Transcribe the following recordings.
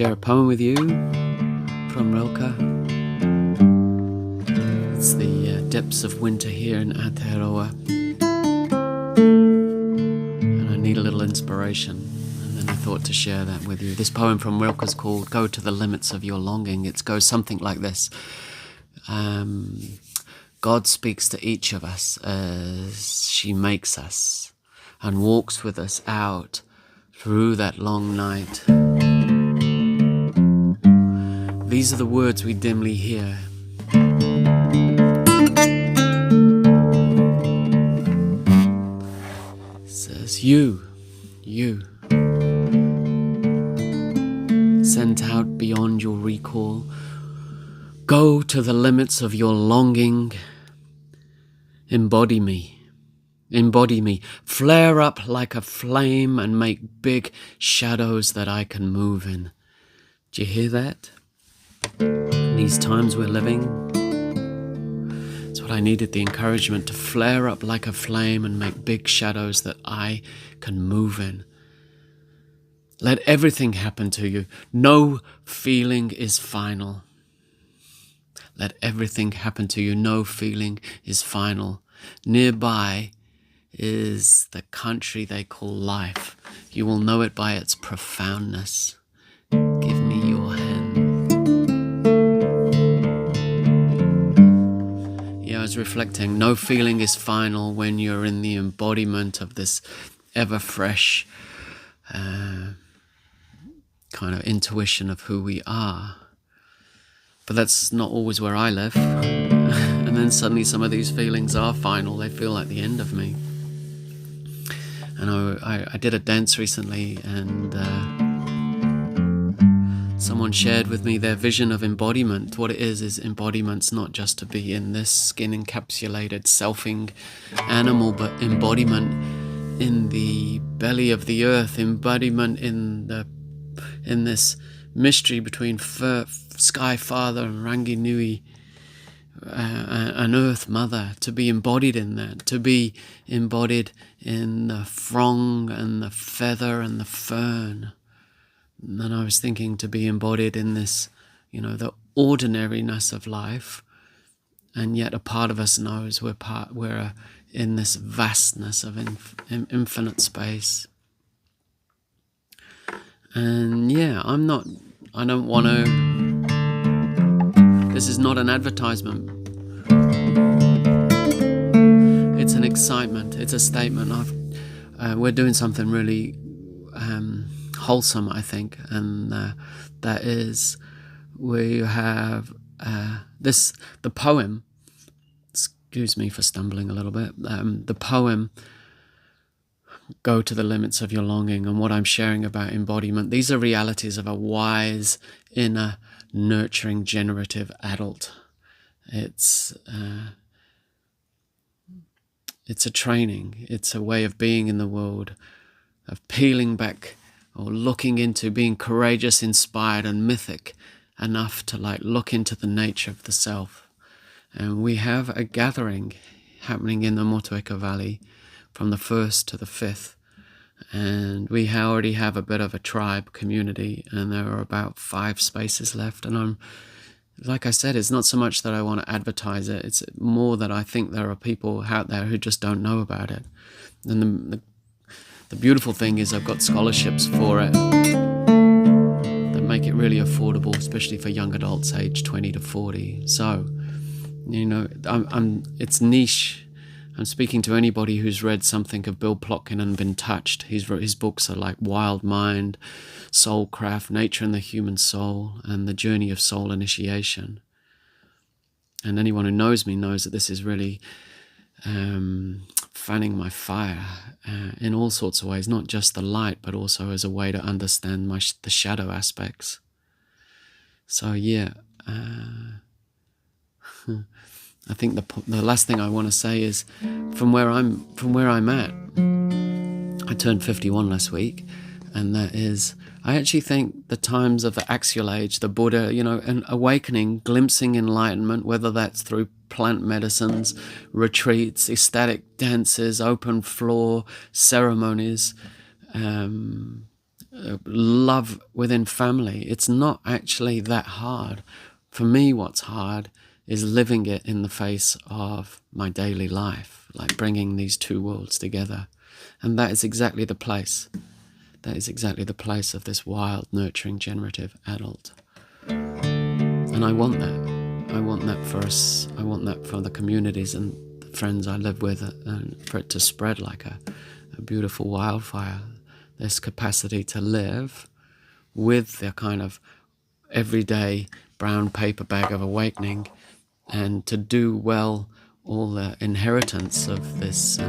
share a poem with you from Rilke. It's the depths of winter here in Aotearoa, and I need a little inspiration, and then I thought to share that with you. This poem from Rilke is called Go to the Limits of Your Longing. It goes something like this. God speaks to each of us as she makes us and walks with us out through that long night. These are the words we dimly hear. It says, you, sent out beyond your recall, go to the limits of your longing, embody me, flare up like a flame and make big shadows that I can move in. Do you hear that? In these times we're living, it's what I needed, the encouragement to flare up like a flame and make big shadows that I can move in. Let everything happen to you. No feeling is final. Let everything happen to you. No feeling is final. Nearby is the country they call life. You will know it by its profoundness. Give me your hand. Yeah, I was reflecting. No feeling is final when you're in the embodiment of this ever fresh kind of intuition of who we are. But that's not always where I live. And then suddenly some of these feelings are final. They feel like the end of me. And I did a dance recently, and someone shared with me their vision of embodiment. What it is embodiment's not just to be in this skin-encapsulated, selfing animal, but embodiment in the belly of the earth, embodiment in this mystery between Sky Father and Rangi Nui, an Earth Mother, to be embodied in that, to be embodied in the frong and the feather and the fern. And I was thinking to be embodied in this, the ordinariness of life, and yet a part of us knows we're in this vastness of infinite space. And yeah, I don't want to, this is not an advertisement. It's an excitement, it's a statement. We're doing something really wholesome, I think, and that is, we have the poem, excuse me for stumbling a little bit, the poem, Go to the Limits of Your Longing, and what I'm sharing about embodiment. These are realities of a wise, inner, nurturing, generative adult. It's a training. It's a way of being in the world, of peeling back or looking into being courageous, inspired, and mythic enough to look into the nature of the self. And we have a gathering happening in the Motueka Valley from the 1st to the 5th, and we already have a bit of a tribe community, and there are about 5 spaces left. And like I said, it's not so much that I want to advertise it, it's more that I think there are people out there who just don't know about it. And the beautiful thing is I've got scholarships for it that make it really affordable, especially for young adults aged 20 to 40. So, it's niche. I'm speaking to anybody who's read something of Bill Plotkin and been touched. His books are like Wild Mind, Soulcraft, Nature and the Human Soul, and The Journey of Soul Initiation. And anyone who knows me knows that this is really fanning my fire in all sorts of ways, not just the light, but also as a way to understand the shadow aspects. So yeah, I think the last thing I want to say is from where I'm at. I turned 51 last week, and that is, I actually think the times of the axial age, the Buddha, an awakening, glimpsing enlightenment, whether that's through plant medicines, retreats, ecstatic dances, open floor ceremonies, love within family. It's not actually that hard. For me, what's hard is living it in the face of my daily life, like bringing these two worlds together. And that is exactly the place. That is exactly the place of this wild, nurturing, generative adult. And I want that. I want that for us. I want that for the communities and the friends I live with, and for it to spread like a beautiful wildfire. This capacity to live with the kind of everyday brown paper bag of awakening, and to do well all the inheritance of this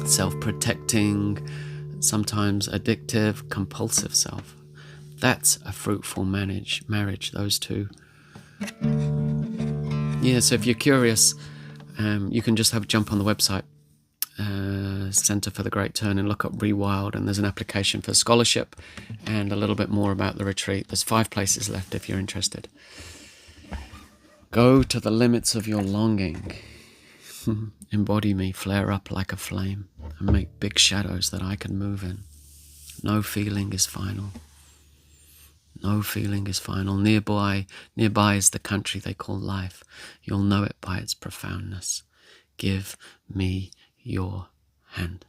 self-protecting, sometimes addictive, compulsive self. That's a fruitful marriage, those two. Yeah, so if you're curious, you can just jump on the website, Centre for the Great Turn, and look up Rewild, and there's an application for scholarship and a little bit more about the retreat. There's 5 places left if you're interested. Go to the limits of your longing. Embody me, flare up like a flame, and make big shadows that I can move in. No feeling is final. No feeling is final. Nearby is the country they call life. You'll know it by its profoundness. Give me your hand.